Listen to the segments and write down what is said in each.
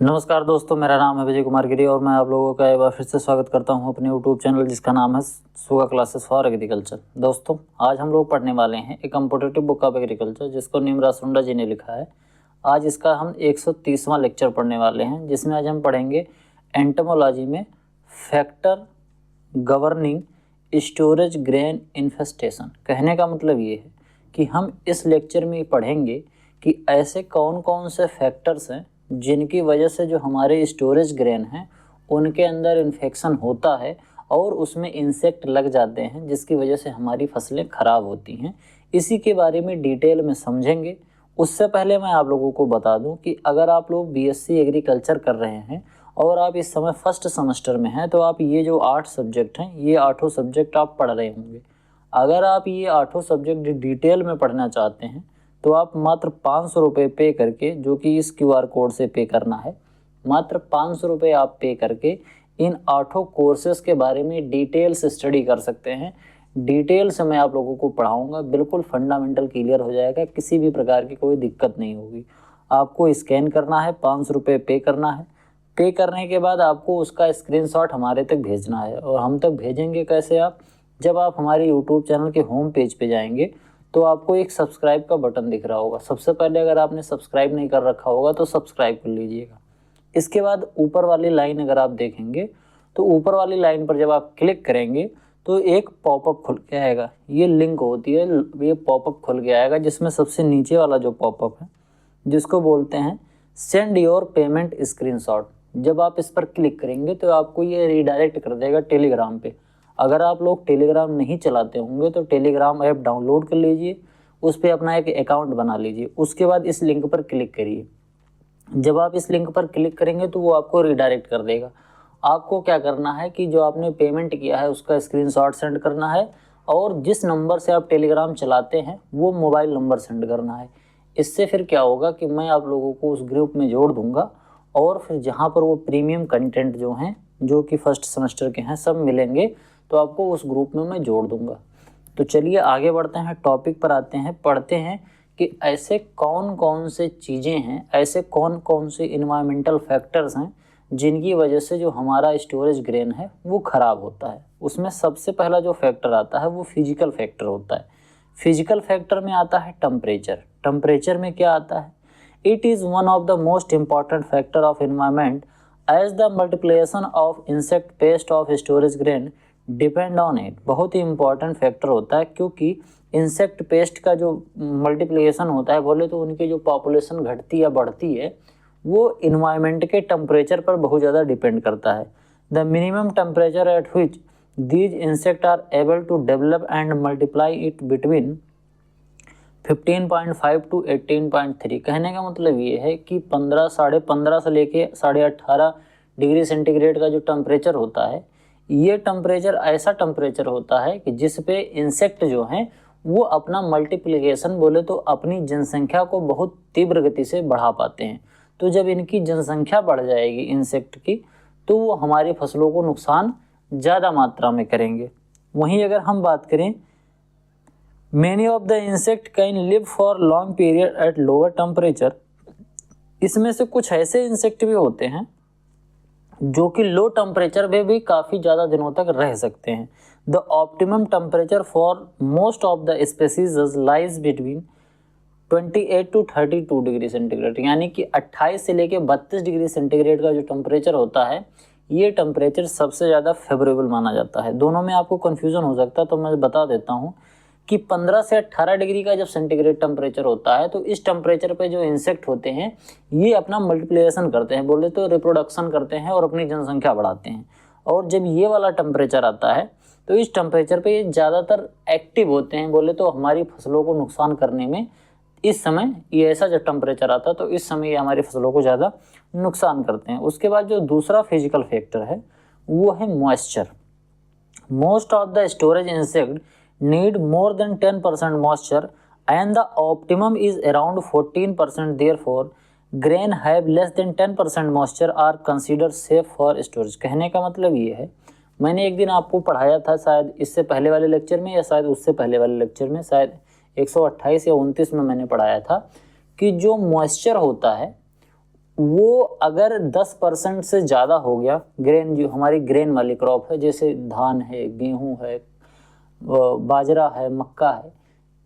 नमस्कार दोस्तों, मेरा नाम है विजय कुमार गिरी और मैं आप लोगों का एक बार फिर से स्वागत करता हूं अपने यूट्यूब चैनल जिसका नाम है सुगा क्लासेस फॉर एग्रीकल्चर। दोस्तों, आज हम लोग पढ़ने वाले हैं एक कॉम्पिटिटिव बुक ऑफ एग्रीकल्चर जिसको निमरा सुंडा जी ने लिखा है। आज इसका हम 130वां लेक्चर पढ़ने वाले हैं, जिसमें आज हम पढ़ेंगे एंटोमोलॉजी में factor governing storage grain infestation. कहने का मतलब ये है कि हम इस लेक्चर में पढ़ेंगे कि ऐसे कौन कौन से फैक्टर्स हैं जिनकी वजह से जो हमारे स्टोरेज ग्रेन हैं उनके अंदर इन्फेक्शन होता है और उसमें इंसेक्ट लग जाते हैं, जिसकी वजह से हमारी फसलें ख़राब होती हैं। इसी के बारे में डिटेल में समझेंगे। उससे पहले मैं आप लोगों को बता दूं कि अगर आप लोग बीएससी एग्रीकल्चर कर रहे हैं और आप इस समय फर्स्ट सेमेस्टर में हैं, तो आप ये जो 8 सब्जेक्ट हैं, ये 8 सब्जेक्ट आप पढ़ रहे होंगे। अगर आप ये 8 सब्जेक्ट डिटेल में पढ़ना चाहते हैं तो आप मात्र 500 रुपये पे करके, जो कि इस QR कोड से पे करना है, मात्र 500 रुपये आप पे करके इन 8 कोर्सेज के बारे में डिटेल से स्टडी कर सकते हैं। डिटेल से मैं आप लोगों को पढ़ाऊंगा, बिल्कुल फंडामेंटल क्लियर हो जाएगा, किसी भी प्रकार की कोई दिक्कत नहीं होगी। आपको स्कैन करना है, 500 रुपये पे करना है। पे करने के बाद आपको उसका स्क्रीनशॉट हमारे तक भेजना है। और हम तक भेजेंगे कैसे आप? जब आप हमारे यूट्यूब चैनल के होम पेज पे जाएंगे तो आपको एक सब्सक्राइब का बटन दिख रहा होगा। सबसे पहले अगर आपने सब्सक्राइब नहीं कर रखा होगा तो सब्सक्राइब कर लीजिएगा। इसके बाद ऊपर वाली लाइन अगर आप देखेंगे तो ऊपर वाली लाइन पर जब आप क्लिक करेंगे तो एक पॉपअप खुल के आएगा। ये लिंक होती है, ये पॉपअप खुल के आएगा, जिसमें सबसे नीचे वाला जो पॉपअप है जिसको बोलते हैं सेंड योर पेमेंट स्क्रीनशॉट। जब आप इस पर क्लिक करेंगे तो आपको ये रीडायरेक्ट कर देगा टेलीग्राम पे। अगर आप लोग टेलीग्राम नहीं चलाते होंगे तो टेलीग्राम ऐप डाउनलोड कर लीजिए, उस पर अपना एक अकाउंट बना लीजिए। उसके बाद इस लिंक पर क्लिक करिए। जब आप इस लिंक पर क्लिक करेंगे तो वो आपको रिडायरेक्ट कर देगा। आपको क्या करना है कि जो आपने पेमेंट किया है उसका स्क्रीनशॉट सेंड करना है और जिस नंबर से आप टेलीग्राम चलाते हैं वो मोबाइल नंबर सेंड करना है। इससे फिर क्या होगा कि मैं आप लोगों को उस ग्रुप में जोड़ दूंगा और फिर जहाँ पर वो प्रीमियम कंटेंट जो हैं, जो कि फर्स्ट सेमेस्टर के हैं, सब मिलेंगे, तो आपको उस ग्रुप में मैं जोड़ दूंगा। तो चलिए आगे बढ़ते हैं, टॉपिक पर आते हैं, पढ़ते हैं कि ऐसे कौन कौन से चीज़ें हैं, ऐसे कौन कौन से इन्वायरमेंटल फैक्टर्स हैं जिनकी वजह से जो हमारा स्टोरेज ग्रेन है वो ख़राब होता है। उसमें सबसे पहला जो फैक्टर आता है वो फिजिकल फैक्टर होता है। फिजिकल फैक्टर में आता है टेम्परेचर। टेम्परेचर में क्या आता है? It is one of the most important factor of environment as the multiplication of insect pest of storage grain depend on it. बहुत ही इंपॉर्टेंट फैक्टर होता है, क्योंकि इंसेक्ट पेस्ट का जो मल्टीप्लिकेशन होता है, बोले तो उनकी जो पॉपुलेशन घटती या बढ़ती है वो इन्वायरमेंट के टेम्परेचर पर बहुत ज़्यादा डिपेंड करता है। The minimum temperature at which these insect are able to develop and multiply it between 15.5 to 18.3। कहने का मतलब ये है कि 15 से लेके 18.5 डिग्री सेंटीग्रेड का जो टेम्परेचर होता है, ये टेम्परेचर ऐसा टेम्परेचर होता है कि जिस पे इंसेक्ट जो हैं वो अपना मल्टीप्लिकेशन, बोले तो अपनी जनसंख्या को बहुत तीव्र गति से बढ़ा पाते हैं। तो जब इनकी जनसंख्या बढ़ जाएगी इंसेक्ट की, तो वो हमारी फसलों को नुकसान ज़्यादा मात्रा में करेंगे। वहीं अगर हम बात करें, many of the insect can live for long period at lower temperature. इसमें से कुछ ऐसे इंसेक्ट भी होते हैं जो कि लो टेम्परेचर पे भी काफ़ी ज़्यादा दिनों तक रह सकते हैं। The optimum temperature for most of the species lies between 28 to 32 degree centigrade, यानी कि 28 से लेके 32 डिग्री सेंटीग्रेड का जो टेम्परेचर होता है, ये टेम्परेचर सबसे ज़्यादा फेवरेबल माना जाता है। दोनों में आपको कन्फ्यूज़न हो सकता है, तो मैं बता देता हूँ कि 15 से 18 डिग्री का जब सेंटीग्रेड टेम्परेचर होता है तो इस टेम्परेचर पे जो इंसेक्ट होते हैं ये अपना मल्टीप्लिकेशन करते हैं, बोले तो रिप्रोडक्शन करते हैं और अपनी जनसंख्या बढ़ाते हैं। और जब ये वाला टेम्परेचर आता है तो इस टेम्परेचर पे ये ज़्यादातर एक्टिव होते हैं, बोले तो हमारी फसलों को नुकसान करने में। इस समय ये ऐसा जब टेम्परेचर आता है तो इस समय ये हमारी फसलों को ज़्यादा नुकसान करते हैं। उसके बाद जो दूसरा फिजिकल फैक्टर है वो है moisture. Most of the storage insect need more than 10% moisture and the optimum is around 14%. Therefore grain have less than 10% moisture are considered safe for storage। कहने का मतलब ये है, मैंने एक दिन आपको पढ़ाया था, शायद इससे पहले वाले लेक्चर में या शायद उससे पहले वाले लेक्चर में, शायद 128 या 29 में मैंने पढ़ाया था कि जो मॉइस्चर होता है वो अगर 10% से ज़्यादा हो गया, ग्रेन जो हमारी ग्रेन वाली क्रॉप है, जैसे धान है, गेहूं है, बाजरा है, मक्का है,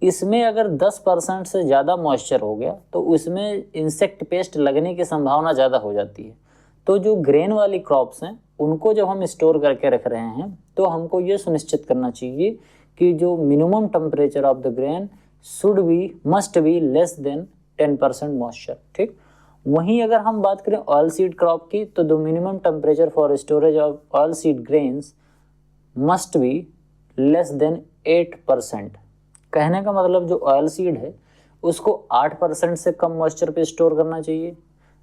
इसमें अगर 10% से ज़्यादा मॉइस्चर हो गया तो उसमें इंसेक्ट पेस्ट लगने की संभावना ज़्यादा हो जाती है। तो जो ग्रेन वाली क्रॉप्स हैं उनको जब हम स्टोर करके रख रहे हैं तो हमको ये सुनिश्चित करना चाहिए कि जो minimum temperature of the grain must be less then 10% moisture. ठीक, वहीं अगर हम बात करें ऑयल सीड क्रॉप की, तो the minimum temperature for storage of oil seed grains must be less than 8%। कहने का मतलब जो ऑयल सीड है उसको 8% से कम मॉइस्चर पे स्टोर करना चाहिए।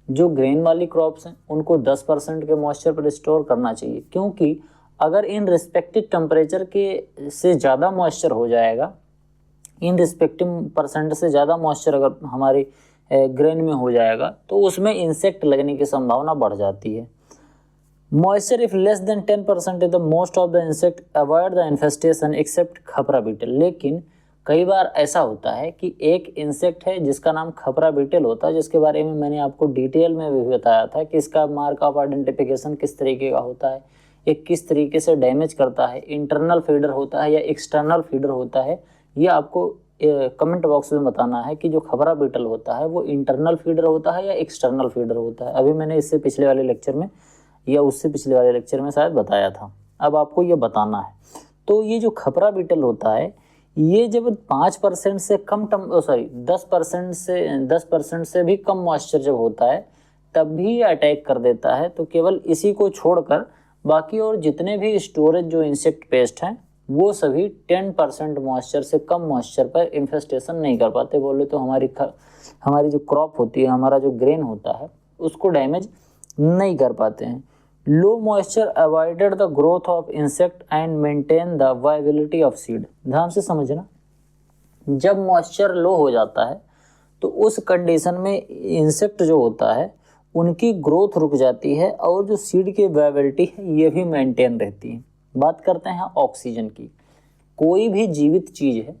जो ग्रेन वाली क्रॉप्स हैं उनको 10% के मॉइस्चर पर स्टोर करना चाहिए, क्योंकि अगर इन रिस्पेक्टिव टेम्परेचर के से ज़्यादा मॉइस्चर हो जाएगा, इन रिस्पेक्टिव परसेंट से ज़्यादा मॉइस्चर अगर हमारे ग्रेन में हो जाएगा तो उसमें इंसेक्ट लगने की संभावना बढ़ जाती है। Moisture if less then 10% is the most of the insect avoid the infestation except खपरा बीटल। लेकिन कई बार ऐसा होता है कि एक इंसेक्ट है जिसका नाम खपरा बीटल होता है, जिसके बारे में मैंने आपको डिटेल में भी बताया था कि इसका मार्क ऑफ आइडेंटिफिकेशन किस तरीके का होता है, ये किस तरीके से डैमेज करता है, इंटरनल फीडर होता है या एक्सटर्नल फीडर होता है। ये आपको कमेंट बॉक्स में बताना है कि जो खपरा बीटल होता है वो इंटरनल फीडर होता है या एक्सटर्नल फीडर होता है। अभी मैंने इससे पिछले वाले लेक्चर में या उससे पिछले वाले लेक्चर में शायद बताया था, अब आपको ये बताना है। तो ये जो खपरा बीटल होता है ये जब 5% से कम 10% से भी कम मॉइस्चर जब होता है तब भी अटैक कर देता है। तो केवल इसी को छोड़कर बाकी और जितने भी स्टोरेज जो इंसेक्ट पेस्ट हैं वो सभी 10% मॉइस्चर से कम मॉइस्चर पर इन्फेस्टेशन नहीं कर पाते। बोले तो हमारी जो क्रॉप होती है, हमारा जो ग्रेन होता है, उसको डैमेज नहीं कर पाते हैं। Low moisture avoided the growth of insect and maintain the viability of seed. ध्यान से समझना, जब मॉइस्चर लो हो जाता है तो उस कंडीशन में इंसेक्ट जो होता है उनकी ग्रोथ रुक जाती है और जो सीड की वायबिलिटी है ये भी मेंटेन रहती है। बात करते हैं ऑक्सीजन की। कोई भी जीवित चीज़ है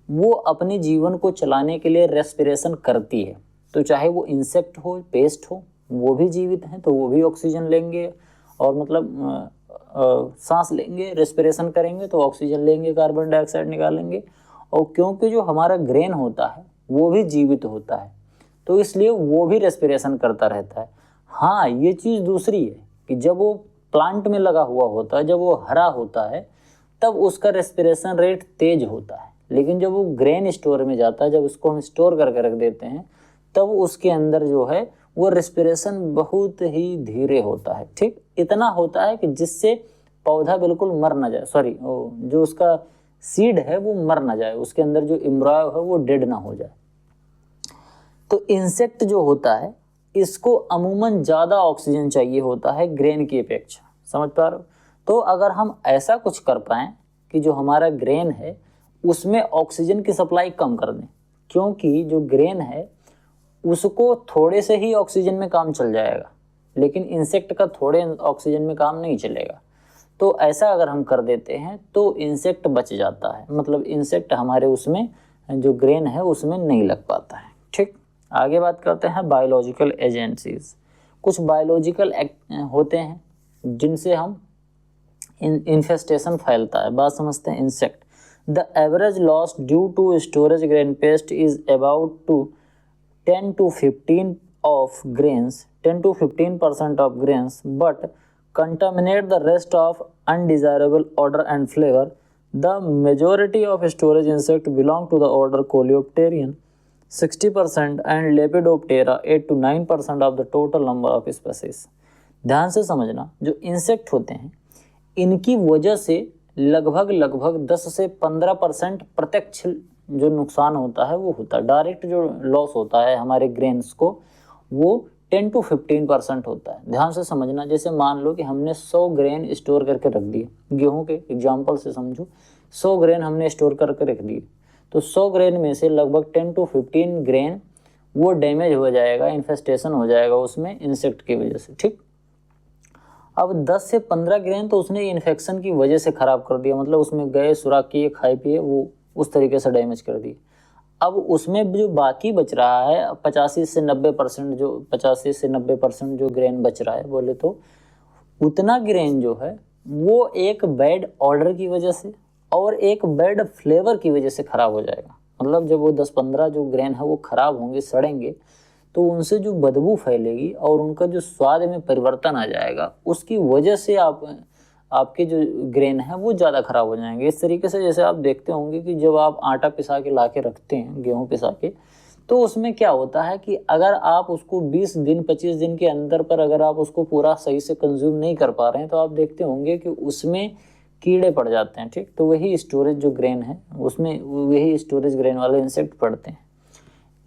वो अपने जीवन को चलाने के लिए रेस्पिरेशन करती है। तो चाहे वो इंसेक्ट हो, पेस्ट हो, वो भी जीवित हैं तो वो भी ऑक्सीजन लेंगे और मतलब सांस लेंगे, रेस्पिरेशन करेंगे तो ऑक्सीजन लेंगे, कार्बन डाइऑक्साइड निकालेंगे। और क्योंकि जो हमारा ग्रेन होता है वो भी जीवित होता है तो इसलिए वो भी रेस्पिरेशन करता रहता है। हाँ, ये चीज़ दूसरी है कि जब वो प्लांट में लगा हुआ होता है, जब वो हरा होता है तब उसका रेस्पिरेशन रेट तेज होता है। लेकिन जब वो ग्रेन स्टोर में जाता है, जब उसको हम स्टोर करके रख देते हैं, तब उसके अंदर जो है वो रेस्पिरेशन बहुत ही धीरे होता है। ठीक, इतना होता है कि जिससे पौधा बिल्कुल मर ना जाए, जो उसका सीड है वो मर ना जाए, उसके अंदर जो एम्ब्रायो है वो डेड ना हो जाए। तो इंसेक्ट जो होता है इसको अमूमन ज़्यादा ऑक्सीजन चाहिए होता है ग्रेन की अपेक्षा। समझ पा रहे हो? तो अगर हम ऐसा कुछ कर पाएँ कि जो हमारा ग्रेन है उसमें ऑक्सीजन की सप्लाई कम कर दें, क्योंकि जो ग्रेन है उसको थोड़े से ही ऑक्सीजन में काम चल जाएगा, लेकिन इंसेक्ट का थोड़े ऑक्सीजन में काम नहीं चलेगा। तो ऐसा अगर हम कर देते हैं तो इंसेक्ट बच जाता है, मतलब इंसेक्ट हमारे उसमें जो ग्रेन है उसमें नहीं लग पाता है। ठीक, आगे बात करते हैं बायोलॉजिकल एजेंसीज। कुछ बायोलॉजिकल होते हैं जिनसे हम इन्फेस्टेशन फैलता है। बात समझते हैं। Insect, the average loss due to storage grain pest is about to 10 to 15% of grains, but contaminate the rest of undesirable odor and flavor. The majority of storage insects belong to the order Coleopterian, 60%, and Lepidoptera, 8 to 9% of the total number of species. ध्यान से समझना, जो insect होते हैं इनकी वजह से लगभग 10 से 15% प्रत्यक्ष जो नुकसान होता है वो होता है। डायरेक्ट जो लॉस होता है हमारे ग्रेन्स को वो 10 to 15% होता है। ध्यान से समझना, जैसे मान लो कि हमने 100 ग्रेन स्टोर करके रख दिए, गेहूं के एग्जांपल से समझो, 100 ग्रेन हमने स्टोर करके रख दिए, तो 100 ग्रेन में से लगभग 10 to 15 ग्रेन वो डैमेज हो जाएगा, इन्फेस्टेशन हो जाएगा उसमें इंसेक्ट की वजह से। ठीक, अब 10 से 15 ग्रेन तो उसने इन्फेक्शन की वजह से ख़राब कर दिया, मतलब उसमें गए, सुराख किए, खाए पिए, वो उस तरीके से डैमेज कर दिए। अब उसमें जो बाकी बच रहा है 85 से 90% जो ग्रेन बच रहा है, बोले तो उतना ग्रेन जो है वो एक बैड ऑर्डर की वजह से और एक बैड फ्लेवर की वजह से खराब हो जाएगा। मतलब जब वो 10-15 जो ग्रेन है वो खराब होंगे, सड़ेंगे, तो उनसे जो बदबू फैलेगी और उनका जो स्वाद में परिवर्तन आ जाएगा, उसकी वजह से आपके जो ग्रेन है वो ज़्यादा खराब हो जाएंगे। इस तरीके से जैसे आप देखते होंगे कि जब आप आटा पिसा के ला के रखते हैं, गेहूँ पिसा के, तो उसमें क्या होता है कि अगर आप उसको 20 दिन 25 दिन के अंदर पर अगर आप उसको पूरा सही से कंज्यूम नहीं कर पा रहे हैं, तो आप देखते होंगे कि उसमें कीड़े पड़ जाते हैं। ठीक, तो वही स्टोरेज जो ग्रेन है उसमें वही स्टोरेज ग्रेन वाले इंसेक्ट पड़ते हैं।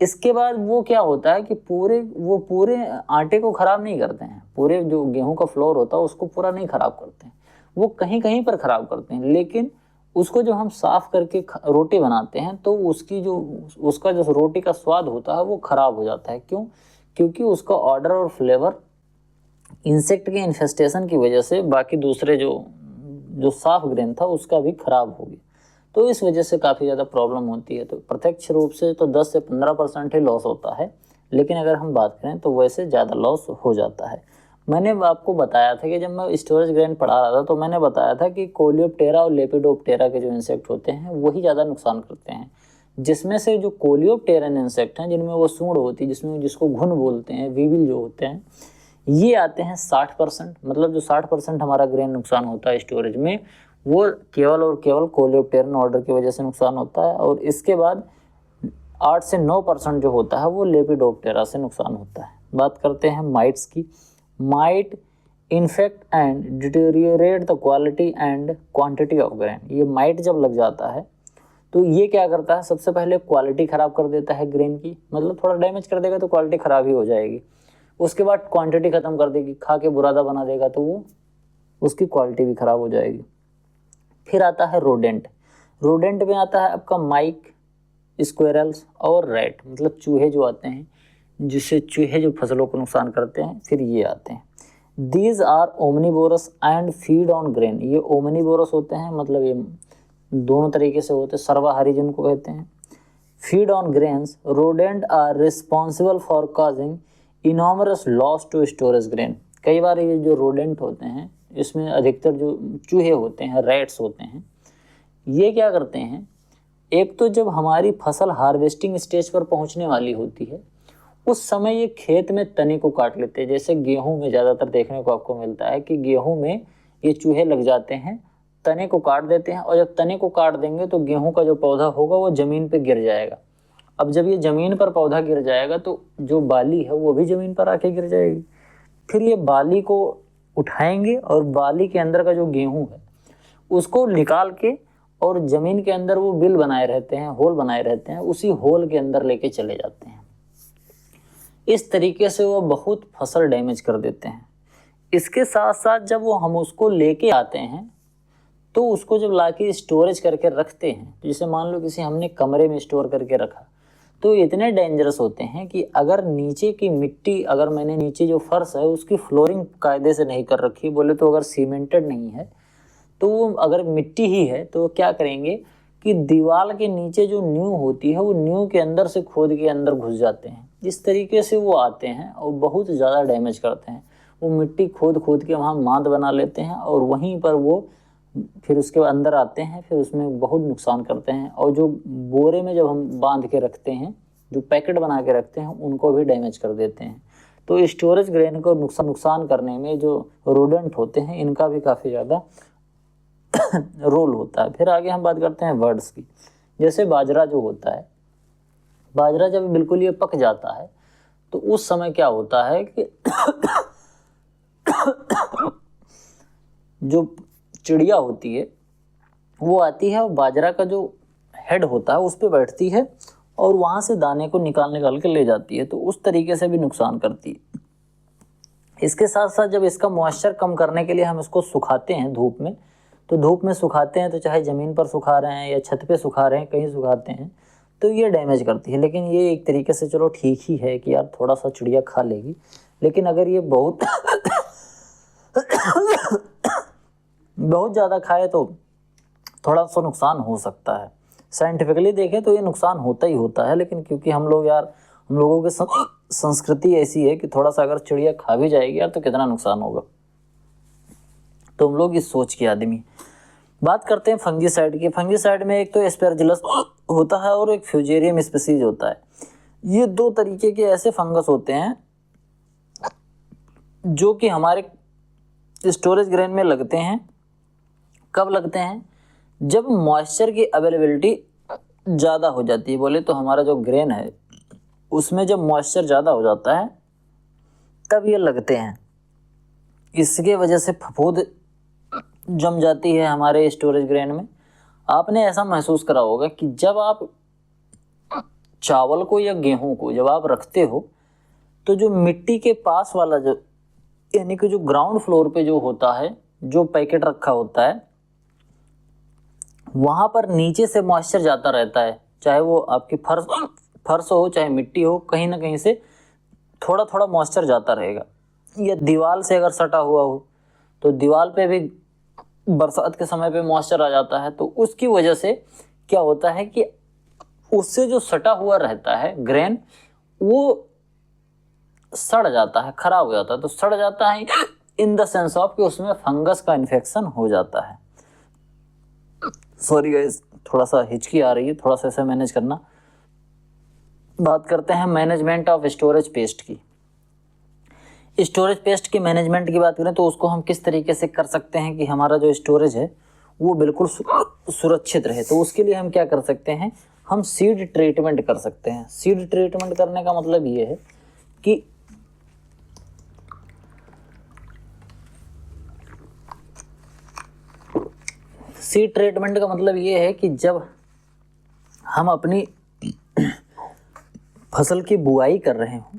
इसके बाद वो क्या होता है कि पूरे आटे को खराब नहीं करते हैं, पूरे जो गेहूं का फ्लोर होता है उसको पूरा नहीं खराब करते हैं, वो कहीं कहीं पर खराब करते हैं। लेकिन उसको जो हम साफ करके रोटी बनाते हैं तो उसका जो रोटी का स्वाद होता है वो खराब हो जाता है। क्यों? क्योंकि उसका ऑर्डर और फ्लेवर इंसेक्ट के इन्फेस्टेशन की वजह से बाकी दूसरे जो साफ ग्रेन था उसका भी खराब हो गया। तो इस वजह से काफ़ी ज़्यादा प्रॉब्लम होती है। तो प्रत्यक्ष रूप से तो 10 से 15% ही लॉस होता है, लेकिन अगर हम बात करें तो वैसे ज़्यादा लॉस हो जाता है। मैंने आपको बताया था कि जब मैं स्टोरेज ग्रेन पढ़ा रहा था तो मैंने बताया था कि कोलियोप्टेरा और लेपिडोप्टेरा के जो इंसेक्ट होते हैं वही ज़्यादा नुकसान करते हैं। जिसमें से जो कोलियोप्टेरन इंसेक्ट हैं, जिनमें वो सूंड होती है, जिसको घुन बोलते हैं, वीविल जो होते हैं, ये आते हैं 60%। मतलब जो 60% हमारा ग्रेन नुकसान होता है स्टोरेज में, वो केवल और केवल कोलियोप्टेरन ऑर्डर की वजह से नुकसान होता है। और इसके बाद 8 से 9% जो होता है वो लेपिडोप्टेरा से नुकसान होता है। बात करते हैं माइट्स की। Might infect and deteriorate the quality and quantity of grain. ये माइट जब लग जाता है तो ये क्या करता है, सबसे पहले क्वालिटी ख़राब कर देता है ग्रेन की, मतलब थोड़ा डैमेज कर देगा तो क्वालिटी ख़राब ही हो जाएगी। उसके बाद क्वांटिटी ख़त्म कर देगी, खा के बुरादा बना देगा तो वो उसकी क्वालिटी भी ख़राब हो जाएगी। फिर आता है रोडेंट। रोडेंट में आता है आपका माइक, स्क्वेरल्स और रैट, मतलब चूहे जो आते हैं, जिससे चूहे जो फसलों को नुकसान करते हैं, फिर ये आते हैं। These are omnivorous and feed on grain. ये ओमनीवोरस होते हैं, मतलब ये दोनों तरीके से होते हैं, सर्वाहारी जिनको कहते हैं। Feed on grains, rodent are responsible for causing enormous loss to storage grain. कई बार ये जो रोडेंट होते हैं, इसमें अधिकतर जो चूहे होते हैं, रैट्स होते हैं, ये क्या करते हैं, एक तो जब हमारी फसल हार्वेस्टिंग स्टेज पर पहुंचने वाली होती है उस समय ये खेत में तने को काट लेते हैं। जैसे गेहूं में ज़्यादातर देखने को आपको मिलता है कि गेहूं में ये चूहे लग जाते हैं, तने को काट देते हैं, और जब तने को काट देंगे तो गेहूं का जो पौधा होगा वो ज़मीन पे गिर जाएगा। अब जब ये ज़मीन पर पौधा गिर जाएगा तो जो बाली है वो भी ज़मीन पर आके गिर जाएगी। फिर ये बाली को उठाएंगे और बाली के अंदर का जो गेहूं है उसको निकाल के, और ज़मीन के अंदर वो बिल बनाए रहते हैं, होल बनाए रहते हैं, उसी होल के अंदर लेके चले जाते हैं। इस तरीके से वो बहुत फसल डैमेज कर देते हैं। इसके साथ साथ जब वो हम उसको लेके आते हैं तो उसको जब लाके स्टोरेज करके रखते हैं, जैसे मान लो किसी हमने कमरे में स्टोर करके रखा, तो इतने डेंजरस होते हैं कि अगर नीचे की मिट्टी, अगर मैंने नीचे जो फर्श है उसकी फ्लोरिंग कायदे से नहीं कर रखी, बोले तो अगर सीमेंटेड नहीं है, तो वो अगर मिट्टी ही है तो क्या करेंगे कि दीवार के नीचे जो नींव होती है वो नींव के अंदर से खोद के अंदर घुस जाते हैं। इस तरीके से वो आते हैं और बहुत ज़्यादा डैमेज करते हैं। वो मिट्टी खोद खोद के वहाँ मांद बना लेते हैं और वहीं पर वो फिर उसके अंदर आते हैं, फिर उसमें बहुत नुकसान करते हैं। और जो बोरे में जब हम बांध के रखते हैं, जो पैकेट बना के रखते हैं, उनको भी डैमेज कर देते हैं। तो स्टोरेज ग्रेन को नुकसान करने में जो रोडेंट होते हैं इनका भी काफ़ी ज़्यादा रोल होता है। फिर आगे हम बात करते हैं वर्ड्स की। जैसे बाजरा जो होता है, बाजरा जब बिल्कुल ये पक जाता है तो उस समय क्या होता है कि जो चिड़िया होती है वो आती है और बाजरा का जो हेड होता है उस पर बैठती है और वहाँ से दाने को निकाल के ले जाती है, तो उस तरीके से भी नुकसान करती है। इसके साथ साथ जब इसका मॉइस्चर कम करने के लिए हम इसको सुखाते हैं धूप में, तो धूप में सुखाते हैं तो चाहे ज़मीन पर सुखा रहे हैं या छत पे सुखा रहे हैं, कहीं सुखाते हैं, तो ये डैमेज करती है। लेकिन ये एक तरीके से चलो ठीक ही है कि यार थोड़ा सा चिड़िया खा लेगी, लेकिन अगर ये बहुत बहुत ज़्यादा खाए तो थोड़ा सा नुकसान हो सकता है। साइंटिफिकली देखें तो ये नुकसान होता ही होता है, लेकिन क्योंकि हम लोगों की संस्कृति ऐसी है कि थोड़ा सा अगर चिड़िया खा भी जाएगी यार तो कितना नुकसान होगा, तो हम लोग इस सोच के आदमी। बात करते हैं फंगीसाइड की। फंगीसाइड में एक तो एस्पेरजिलस होता है और एक फ्यूजेरियम स्पीसीज होता है। ये दो तरीके के ऐसे फंगस होते हैं जो कि हमारे स्टोरेज ग्रेन में लगते हैं। कब लगते हैं? जब मॉइस्चर की अवेलेबिलिटी ज़्यादा हो जाती है। बोले तो हमारा जो ग्रेन है उसमें जब मॉइस्चर ज़्यादा हो जाता है तब ये लगते हैं। इसके वजह से फफूंद जम जाती है हमारे स्टोरेज ग्रेन में। आपने ऐसा महसूस करा होगा कि जब आप चावल को या गेहूं को जब आप रखते हो तो जो मिट्टी के पास वाला जो यानी कि जो ग्राउंड फ्लोर पे जो होता है, जो पैकेट रखा होता है, वहां पर नीचे से मॉइस्चर जाता रहता है। चाहे वो आपकी फर्श हो चाहे मिट्टी हो, कहीं ना कहीं से थोड़ा थोड़ा मॉइस्चर जाता रहेगा। या दीवार से अगर सटा हुआ हो तो दीवार पे भी बरसात के समय पे मॉइस्चर आ जाता है। तो उसकी वजह से क्या होता है कि उससे जो सटा हुआ रहता है ग्रेन वो सड़ जाता है, खराब हो जाता है। तो सड़ जाता है इन द सेंस ऑफ कि उसमें फंगस का इन्फेक्शन हो जाता है। सॉरी गाइस, थोड़ा सा हिचकी आ रही है, थोड़ा सा ऐसे मैनेज करना। बात करते हैं मैनेजमेंट ऑफ स्टोरेज पेस्ट की। स्टोरेज पेस्ट की मैनेजमेंट की बात करें तो उसको हम किस तरीके से कर सकते हैं कि हमारा जो स्टोरेज है वो बिल्कुल सुरक्षित रहे। तो उसके लिए हम क्या कर सकते हैं, हम सीड ट्रीटमेंट कर सकते हैं। सीड ट्रीटमेंट करने का मतलब ये है कि सीड ट्रीटमेंट का मतलब ये है कि जब हम अपनी फसल की बुआई कर रहे हों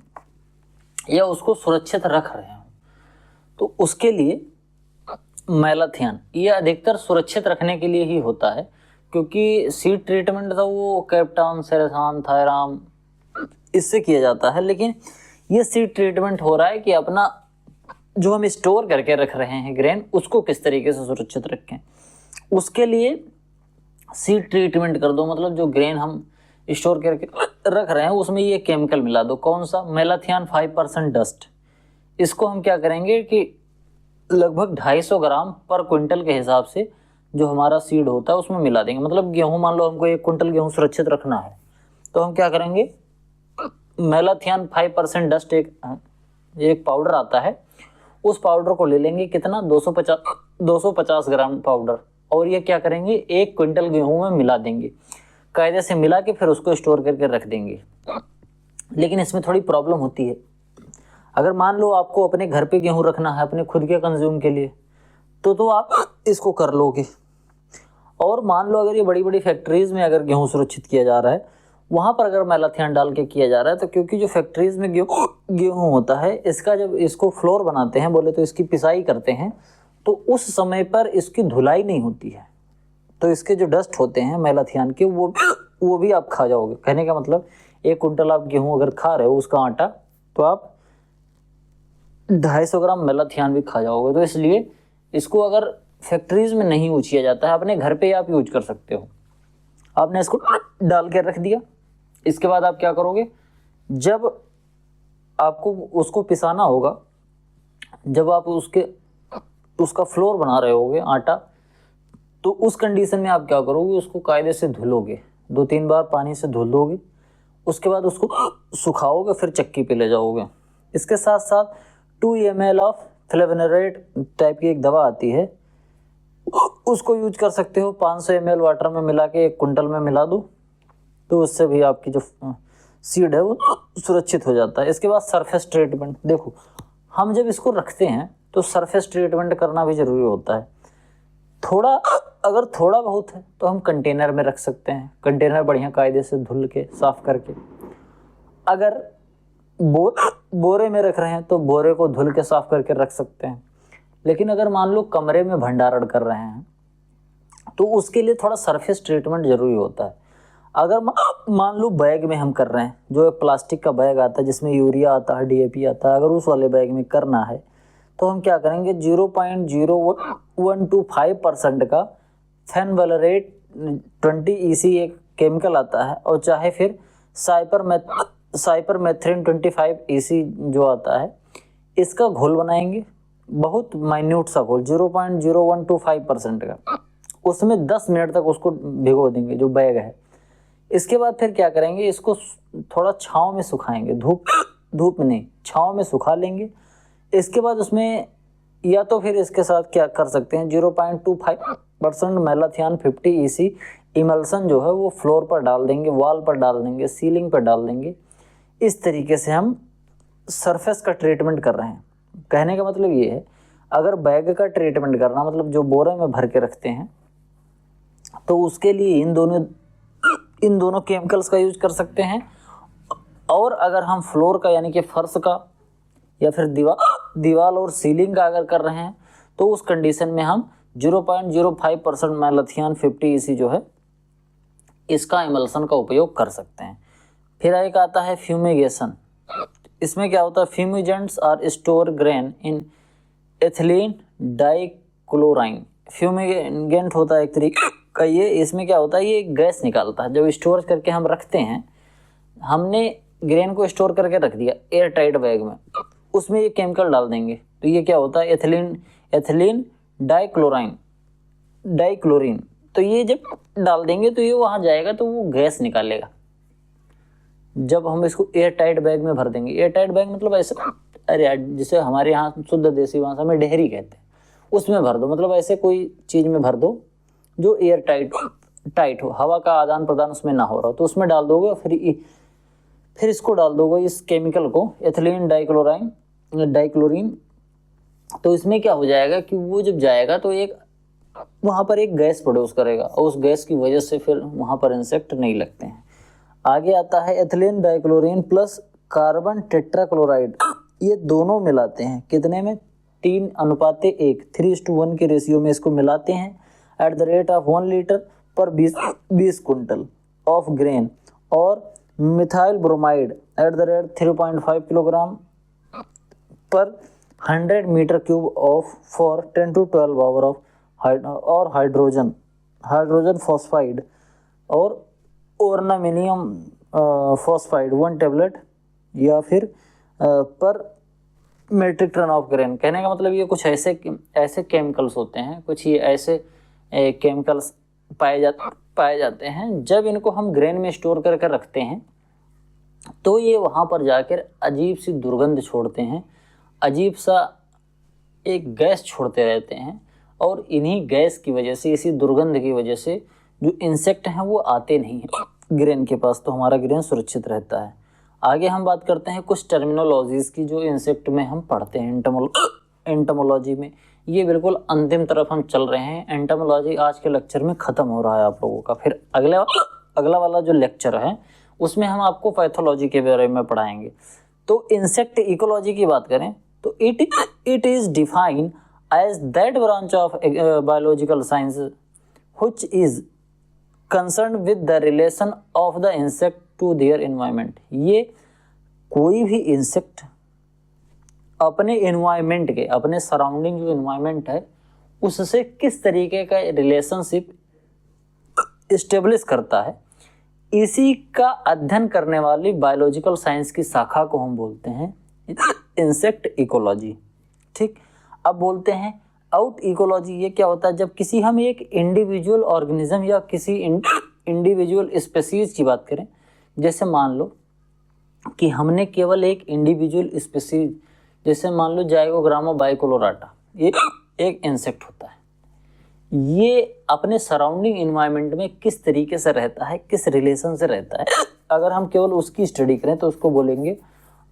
या उसको सुरक्षित रख रहे हों तो उसके लिए मैलाथियन ये अधिकतर सुरक्षित रखने के लिए ही होता है। क्योंकि सीड ट्रीटमेंट तो वो कैप्टान, सेरेथान, थायराम इससे किया जाता है, लेकिन ये सीड ट्रीटमेंट हो रहा है कि अपना जो हम स्टोर करके रख रहे हैं ग्रेन उसको किस तरीके से सुरक्षित रखें। उसके लिए सीड ट्रीटमेंट कर दो, मतलब जो ग्रेन हम स्टोर करके रख रहे हैं उसमें ये केमिकल मिला दो। कौन सा? Malathion 5% dust. इसको हम क्या करेंगे कि लगभग 250 ग्राम पर क्विंटल के हिसाब से जो हमारा सीड होता है उसमें मिला देंगे। मतलब गेहूं, मान लो हमको 1 क्विंटल गेहूं सुरक्षित रखना है तो हम क्या करेंगे, मैलाथियन 5% डस्ट एक पाउडर आता है, उस पाउडर को ले लेंगे। कितना? 250 ग्राम पाउडर। और ये क्या करेंगे, 1 क्विंटल गेहूं में मिला देंगे। कायदे से मिला के फिर उसको स्टोर करके रख देंगे। लेकिन इसमें थोड़ी प्रॉब्लम होती है। अगर मान लो आपको अपने घर पे गेहूं रखना है अपने खुद के कंज्यूम के लिए तो आप इसको कर लोगे। और मान लो अगर ये बड़ी बड़ी फैक्ट्रीज में अगर गेहूं सुरक्षित किया जा रहा है वहां पर अगर मैलाथियन डाल के किया जा रहा है तो क्योंकि जो फैक्ट्रीज में गेहूं होता है इसका जब इसको फ्लोर बनाते हैं, बोले तो इसकी पिसाई करते हैं, तो उस समय पर इसकी धुलाई नहीं होती है। तो इसके जो डस्ट होते हैं मैलाथियन के वो भी आप खा जाओगे। कहने का मतलब 1 क्विंटल आप गेहूं अगर खा रहे हो उसका आटा तो आप 250 ग्राम मैलाथियन भी खा जाओगे। तो इसलिए इसको अगर फैक्ट्रीज में नहीं यूज किया जाता है, अपने घर पे आप यूज कर सकते हो। आपने इसको डाल के रख दिया, इसके बाद आप क्या करोगे, जब आपको उसको पिसाना होगा, जब आप उसका फ्लोर बना रहे होगे आटा, तो उस कंडीशन में आप क्या करोगे, उसको कायदे से धुलोगे, 2-3 बार पानी से धुल दोगे। उसके बाद उसको सुखाओगे, फिर चक्की पे ले जाओगे। इसके साथ साथ 2 ml ऑफ फ्लेवोनोरेट टाइप की एक दवा आती है, उसको यूज कर सकते हो। 500 ml वाटर में मिला के 1 क्विंटल में मिला दो तो उससे भी आपकी जो सीड है वो सुरक्षित हो जाता है। इसके बाद सरफेस ट्रीटमेंट। देखो हम जब इसको रखते हैं तो सरफेस ट्रीटमेंट करना भी जरूरी होता है। अगर थोड़ा बहुत है तो हम कंटेनर में रख सकते हैं। कंटेनर बढ़िया कायदे से धुल के साफ करके। अगर बोरे में रख रहे हैं तो बोरे को धुल के साफ करके रख सकते हैं। लेकिन अगर मान लो कमरे में भंडारण कर रहे हैं तो उसके लिए थोड़ा सरफेस ट्रीटमेंट जरूरी होता है। अगर मान लो बैग में हम कर रहे हैं, जो एक प्लास्टिक का बैग आता है जिसमें यूरिया आता है, DAP आता है, अगर उस वाले बैग में करना है तो हम क्या करेंगे, 0.0125% का फेनवैलोरेट 20EC एक केमिकल आता है, और चाहे फिर साइपरमेथ्रिन 25EC जो आता है, इसका घोल बनाएंगे, बहुत माइन्यूट सा घोल 0.0125% का, उसमें 10 मिनट तक उसको भिगो देंगे जो बैग है। इसके बाद फिर क्या करेंगे, इसको थोड़ा छांव में सुखाएंगे, धूप में नहीं, छांव में सुखा लेंगे। इसके बाद उसमें या तो फिर इसके साथ क्या कर सकते हैं, 0.25% मैलाथियान 50EC इमल्सन जो है वो फ्लोर पर डाल देंगे, वॉल पर डाल देंगे, सीलिंग पर डाल देंगे। इस तरीके से हम सरफेस का ट्रीटमेंट कर रहे हैं। कहने का मतलब ये है, अगर बैग का ट्रीटमेंट करना मतलब जो बोरे में भर के रखते हैं, तो उसके लिए इन दोनों केमिकल्स का यूज कर सकते हैं। और अगर हम फ्लोर का यानी कि फर्श का या फिर दीवार और सीलिंग का अगर कर रहे हैं, तो उस कंडीशन में हम 0.05% मैलाथियान 50EC जो है इसका इमल्सन का उपयोग कर सकते हैं। फिर एक आता है फ्यूमिगेशन। इसमें क्या होता है, fumigants are store grain in ethylene dichloride. Fumigant होता है एक तरीके का ये, इसमें क्या होता है, ये गैस निकालता है। जब स्टोर करके हम रखते हैं, हमने ग्रेन को स्टोर करके रख दिया एयर टाइट बैग में, उसमें ये केमिकल डाल देंगे, तो ये क्या होता है, एथिलीन डाइक्लोरीन। तो ये जब डाल देंगे तो ये वहाँ जाएगा तो वो गैस निकालेगा। जब हम इसको एयर टाइट बैग में भर देंगे, एयर टाइट बैग मतलब ऐसे, अरे यार जिसे हमारे यहाँ शुद्ध देसी भाषा में डेहरी कहते हैं, उसमें भर दो, मतलब ऐसे कोई चीज़ में भर दो जो एयर टाइट हो, हवा का आदान प्रदान उसमें ना हो रहा हो, तो उसमें डाल दोगे। फिर इसको डाल दोगे, इस केमिकल को, एथिलीन डाइक्लोरीन। तो इसमें क्या हो जाएगा कि वो जब जाएगा तो एक वहाँ पर एक गैस प्रोड्यूस करेगा, और उस गैस की वजह से फिर वहाँ पर इंसेक्ट नहीं लगते हैं। आगे आता है ethylene dichlorine plus carbon tetrachloride. ये दोनों मिलाते हैं, कितने में, 3:1, 3:1 के रेशियो में इसको मिलाते हैं at the rate of 1 litre per 20 quintal of grain. और methyl bromide at the rate 3.5 kilogram per 100 metre cube of for 10 to 12 hour of और हाइड्रोजन फॉस्फाइड और ऑर्नामिनियम फॉस्फाइड 1 टेबलेट या फिर पर मेट्रिक टन ऑफ ग्रेन। कहने का मतलब ये कुछ ऐसे केमिकल्स होते हैं, कुछ ये ऐसे केमिकल्स पाए जाते हैं, जब इनको हम ग्रेन में स्टोर करके रखते हैं तो ये वहाँ पर जाकर अजीब सी दुर्गंध छोड़ते हैं, अजीब सा एक गैस छोड़ते रहते हैं, और इन्हीं गैस की वजह से, इसी दुर्गंध की वजह से जो इंसेक्ट हैं वो आते नहीं हैं ग्रेन के पास, तो हमारा ग्रेन सुरक्षित रहता है। आगे हम बात करते हैं कुछ टर्मिनोलॉजीज़ की जो इंसेक्ट में हम पढ़ते हैं एंटोमोलॉजी में। ये बिल्कुल अंतिम तरफ हम चल रहे हैं, एंटोमोलॉजी आज के लेक्चर में ख़त्म हो रहा है आप लोगों का। फिर अगला वाला जो लेक्चर है उसमें हम आपको पैथोलॉजी के बारे में पढ़ाएंगे। तो इंसेक्ट इकोलॉजी की बात करें तो it is defined as that branch of biological science which is concern with the relation of the insect to their environment. ये कोई भी इंसेक्ट अपने एनवायरनमेंट के, अपने सराउंडिंग जो एनवायरनमेंट है उससे किस तरीके का रिलेशनशिप इस्टेब्लिश करता है, इसी का अध्ययन करने वाली बायोलॉजिकल साइंस की शाखा को हम बोलते हैं इंसेक्ट इकोलॉजी। ठीक, अब बोलते हैं आउट इकोलॉजी। ये क्या होता है, जब किसी हम एक इंडिविजुअल ऑर्गेनिज्म या किसी इंडिविजुअल स्पीसीज की बात करें, जैसे मान लो कि हमने केवल एक इंडिविजुअल स्पीसीज, जैसे मान लो जाइगोग्रामा बाइकोलोराटा, ये एक इंसेक्ट होता है, ये अपने सराउंडिंग एनवायरनमेंट में किस तरीके से रहता है, किस रिलेशन से रहता है, अगर हम केवल उसकी स्टडी करें तो उसको बोलेंगे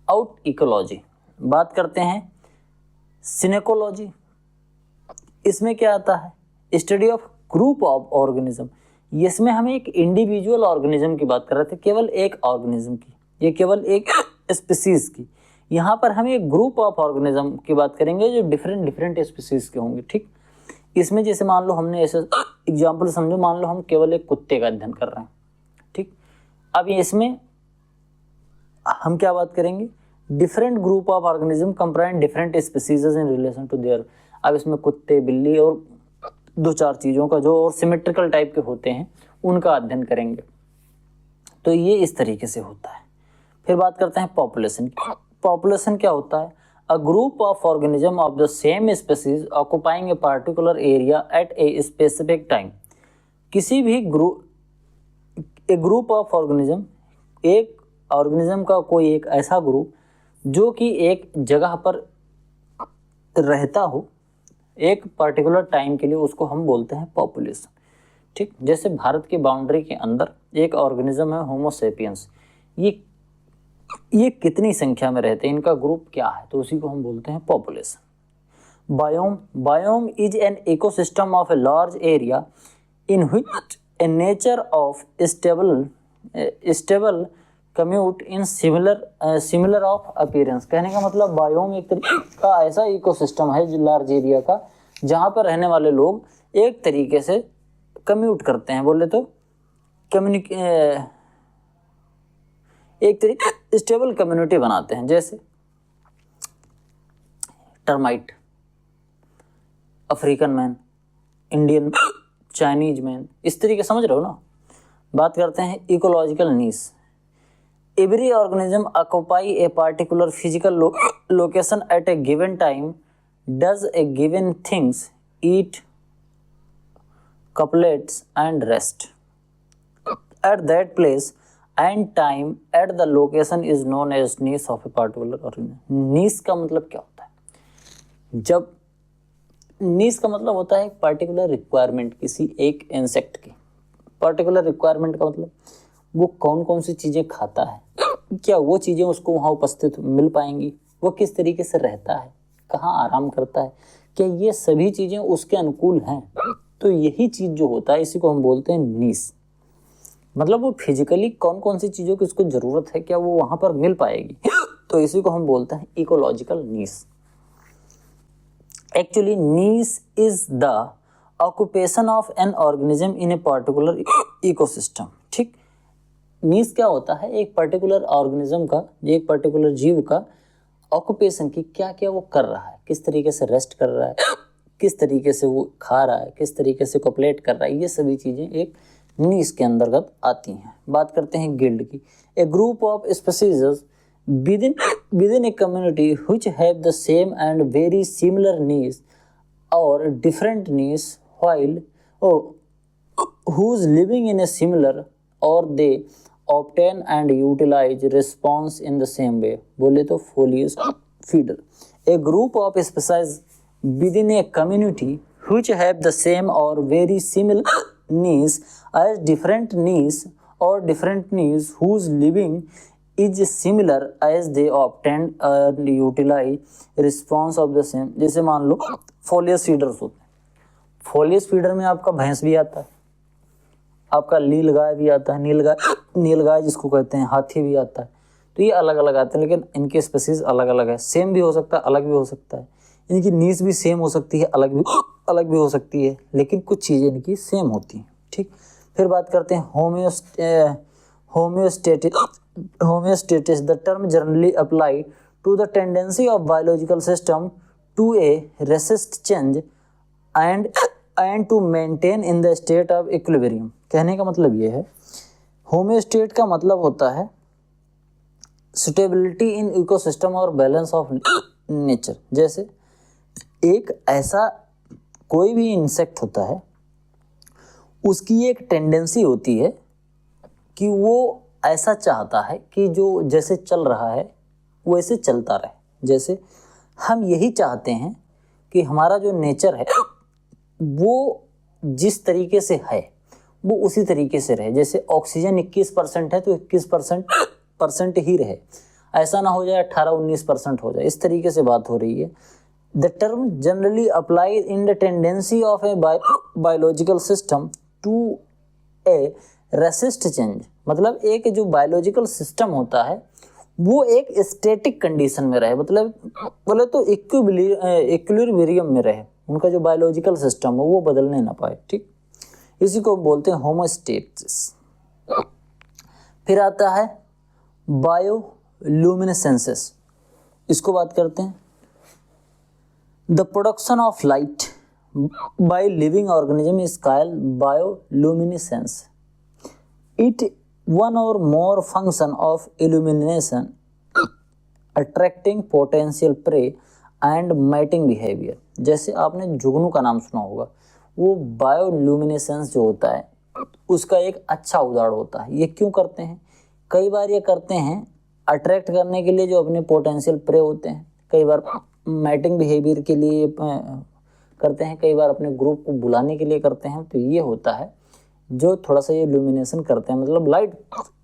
आउट इकोलॉजी। बात करते हैं सिनेकोलॉजी। इसमें क्या आता है, study of group of organism. इसमें हम एक इंडिविजुअल ऑर्गेनिज्म की बात कर रहे थे, केवल एक ऑर्गेनिज्म की, ये केवल एक स्पीसीज की। यहाँ पर हम एक ग्रुप ऑफ ऑर्गेनिज्म की बात करेंगे जो डिफरेंट स्पीसीज के होंगे। ठीक, इसमें जैसे मान लो हमने ऐसे एग्जाम्पल समझो, मान लो हम केवल एक कुत्ते का अध्ययन कर रहे हैं। ठीक, अब इसमें हम क्या बात करेंगे, different group of organism comprise different species in relation to their. अब इसमें कुत्ते, बिल्ली और दो चार चीज़ों का जो और सिमेट्रिकल टाइप के होते हैं उनका अध्ययन करेंगे। तो ये इस तरीके से होता है। फिर बात करते हैं पॉपुलेशन। पॉपुलेशन क्या होता है? A group of organism of the same species occupying a particular area at a specific time. किसी भी ग्रुप ऑफ ऑर्गेनिज्म, एक ऑर्गेनिज्म का कोई एक ऐसा ग्रुप जो कि एक जगह पर रहता हो एक पर्टिकुलर टाइम के लिए, उसको हम बोलते हैं पॉपुलेशन। ठीक, जैसे भारत की बाउंड्री के अंदर एक ऑर्गेनिज्म है होमो सेपियंस। ये कितनी संख्या में रहते हैं, इनका ग्रुप क्या है, तो उसी को हम बोलते हैं population. Biome is an ecosystem of a large area in which A nature of stable commute in similar of appearance. कहने का मतलब बायोम एक तरीके का ऐसा इकोसिस्टम है जो लार्ज एरिया का, जहाँ पर रहने वाले लोग एक तरीके से कम्यूट करते हैं, बोले तो एक तरीके स्टेबल कम्युनिटी बनाते हैं। जैसे termite, African man, Indian, Chinese man, इस तरीके समझ रहे हो ना। बात करते हैं ecological niche. Every organism occupy a particular physical location at a given time. Does a given things eat, copulates and rest at that place and time at the location is known as niche of a particular organism. niche का मतलब क्या होता है? जब niche का मतलब होता है पर्टिकुलर रिक्वायरमेंट किसी एक इंसेक्ट की। पर्टिकुलर रिक्वायरमेंट का मतलब वो कौन कौन सी चीज़ें खाता है, क्या वो चीज़ें उसको वहाँ उपस्थित मिल पाएंगी, वो किस तरीके से रहता है, कहाँ आराम करता है, क्या ये सभी चीज़ें उसके अनुकूल हैं। तो यही चीज़ जो होता है इसी को हम बोलते हैं नीश। मतलब वो फिजिकली कौन कौन सी चीज़ों की उसको ज़रूरत है, क्या वो वहाँ पर मिल पाएगी, तो इसी को हम बोलते हैं ecological niche. Actually niche is the occupation of an organism in a particular ecosystem. ठीक, नीश क्या होता है? एक पर्टिकुलर ऑर्गेनिज्म का, एक पर्टिकुलर जीव का ऑक्यूपेशन की क्या क्या वो कर रहा है, किस तरीके से रेस्ट कर रहा है, किस तरीके से वो खा रहा है, किस तरीके से कोपलेट कर रहा है, ये सभी चीज़ें एक नीश के अंतर्गत आती हैं। बात करते हैं गिल्ड की। A group of species within a community which have the same and very similar needs or different needs while whose living in a similar or they obtain and utilize response in the same way। बोले तो foliage feeder। A group of species within a community which have the same or very similar needs as different needs or different needs whose living is similar as they obtain and utilize response of the same। जैसे मान लो foliage feeders होते हैं, foliage feeder में आपका भैंस भी आता है, आपका नील गाय भी आता है, नील गाय जिसको कहते हैं, हाथी भी आता है। तो ये अलग अलग आते हैं, लेकिन इनके स्पीसीज अलग अलग है। सेम भी हो सकता है, अलग भी हो सकता है। इनकी नीश भी सेम हो सकती है, अलग भी हो सकती है, लेकिन कुछ चीज़ें इनकी सेम होती हैं। ठीक, फिर बात करते हैं homeostasis। The term generally apply to the tendency of biological system to a resist change and to maintain in the state of equilibrium। कहने का मतलब ये है, होम्योस्टेट का मतलब होता है सुटेबिलिटी इन इकोसिस्टम और बैलेंस ऑफ नेचर। जैसे एक ऐसा कोई भी इंसेक्ट होता है, उसकी एक टेंडेंसी होती है कि वो ऐसा चाहता है कि जो जैसे चल रहा है वैसे चलता रहे। जैसे हम यही चाहते हैं कि हमारा जो नेचर है वो जिस तरीके से है वो उसी तरीके से रहे। जैसे ऑक्सीजन 21% है तो 21% ही रहे, ऐसा ना हो जाए 18-19% हो जाए, इस तरीके से बात हो रही है। The term generally apply in the tendency of a biological system to a resist change. मतलब एक जो बायोलॉजिकल सिस्टम होता है वो एक स्टैटिक कंडीशन में रहे, मतलब बोले तो इक्विलिब्रियम में रहे, उनका जो बायोलॉजिकल सिस्टम है वो बदलने ना पाए। ठीक, इसी को बोलते हैं होमोस्टेसिस। फिर आता है बायोल्यूमिनेसेंस, इसको बात करते हैं। The production of light by living organism is called bioluminescence. It one or more function of illumination, attracting potential prey and mating behavior. जैसे आपने जुगनू का नाम सुना होगा, वो बायोल्यूमिनेसेंस जो होता है उसका एक अच्छा उदाहरण होता है। ये क्यों करते हैं? कई बार ये करते हैं अट्रैक्ट करने के लिए जो अपने पोटेंशियल प्रे होते हैं, कई बार मैटिंग बिहेवियर के लिए करते हैं, कई बार अपने ग्रुप को बुलाने के लिए करते हैं। तो ये होता है जो थोड़ा सा ये ल्यूमिनेशन करते हैं, मतलब लाइट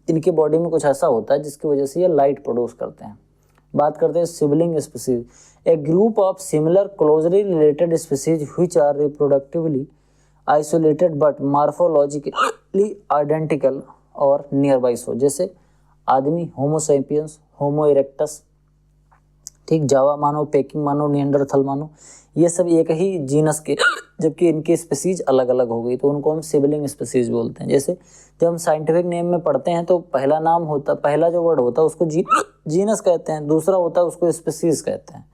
इनके बॉडी में कुछ ऐसा होता है जिसकी वजह से ये लाइट प्रोड्यूस करते हैं। बात करते हैं sibling species, a group of similar closely related species which are reproductively isolated but morphologically identical और नियर बाई सो। जैसे आदमी होमो सैपियंस, होमो इरेक्टस, ठीक, जावा मानो, पेकिंग मानो, निएंडरथल मानो, ये सब एक ही जीनस के, जबकि इनकी स्पीसीज अलग अलग हो गई तो उनको हम सिबलिंग स्पीसीज बोलते हैं। जैसे जब हम साइंटिफिक नेम में पढ़ते हैं तो पहला नाम होता, पहला जो वर्ड होता है उसको जीनस कहते हैं, दूसरा होता है उसको स्पीसीज कहते हैं।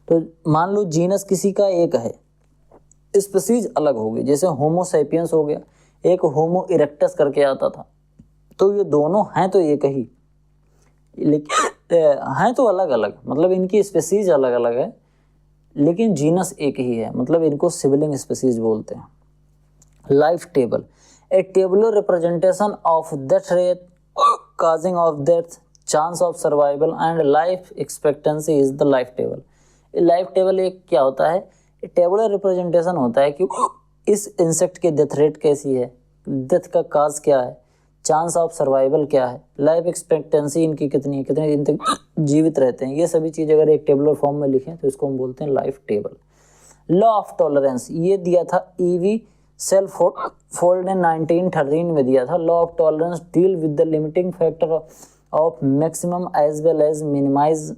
तो मान लो जीनस किसी का एक है, स्पीसीज अलग हो गई। जैसे होमो सैपियंस हो गया, एक होमो इरेक्टस करके आता था, तो ये दोनों हैं तो एक ही, लेकिन हैं तो अलग अलग, मतलब इनकी स्पीसीज अलग अलग है लेकिन जीनस एक ही है, मतलब इनको सिबलिंग स्पीसीज बोलते हैं। Life table, A tabular representation of death rate, causing of death, chance of survival and life expectancy is the life table. Life table एक क्या होता है? टेबुलर रिप्रेजेंटेशन होता है कि इस इंसेक्ट की डेथ रेट कैसी है, डेथ का काज क्या है, चांस ऑफ सर्वाइवल क्या है, लाइफ एक्सपेक्टेंसी इनकी कितनी है, कितने दिन तक जीवित रहते हैं, ये सभी चीज़ अगर एक टेबुलर फॉर्म में लिखें तो इसको हम बोलते हैं life table. Law of tolerance, ये दिया था ईवी सेल्फोल्ड ने 1913 में दिया था। Law of tolerance deal with the limiting factor of maximum as well as minimise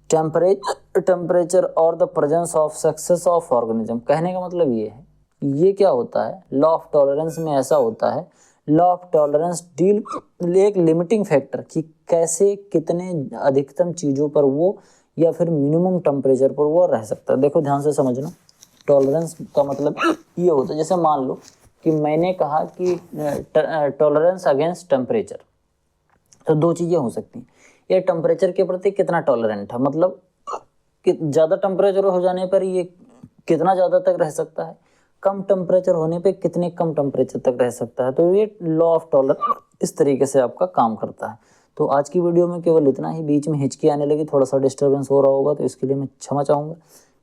temperature और the presence of success of organism. कहने का मतलब ये है, ये क्या होता है लॉ ऑफ टॉलरेंस में, ऐसा होता है लॉ ऑफ टॉलरेंस डील एक लिमिटिंग फैक्टर कि कैसे कितने अधिकतम चीज़ों पर वो या फिर मिनिमम टेम्परेचर पर वो रह सकता है। देखो ध्यान से समझना, टॉलरेंस का मतलब ये होता है, जैसे मान लो कि मैंने कहा कि टॉलरेंस अगेंस्ट टेम्परेचर, तो दो चीज़ें हो सकती हैं, ये टेम्परेचर के प्रति कितना टॉलरेंट है, मतलब कि ज़्यादा टेम्परेचर हो जाने पर ये कितना ज़्यादा तक रह सकता है, कम टेम्परेचर होने पे कितने कम टेम्परेचर तक रह सकता है। तो ये लॉ ऑफ टॉलरेंस इस तरीके से आपका काम करता है। तो आज की वीडियो में केवल इतना ही, बीच में हिचकी आने लगी, थोड़ा सा डिस्टर्बेंस हो रहा होगा तो इसके लिए मैं क्षमा चाहूँगा।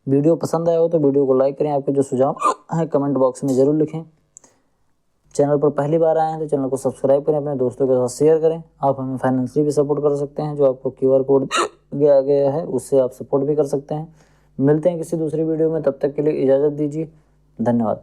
वीडियो पसंद आया हो तो वीडियो को लाइक करें, आपके जो सुझाव हैं कमेंट बॉक्स में ज़रूर लिखें। चैनल पर पहली बार आए हैं तो चैनल को सब्सक्राइब करें, अपने दोस्तों के साथ शेयर करें। आप हमें फाइनेंशियली भी सपोर्ट कर सकते हैं, जो आपको QR कोड दिया गया है उससे आप सपोर्ट भी कर सकते हैं। मिलते हैं किसी दूसरी वीडियो में, तब तक के लिए इजाज़त दीजिए, धन्यवाद।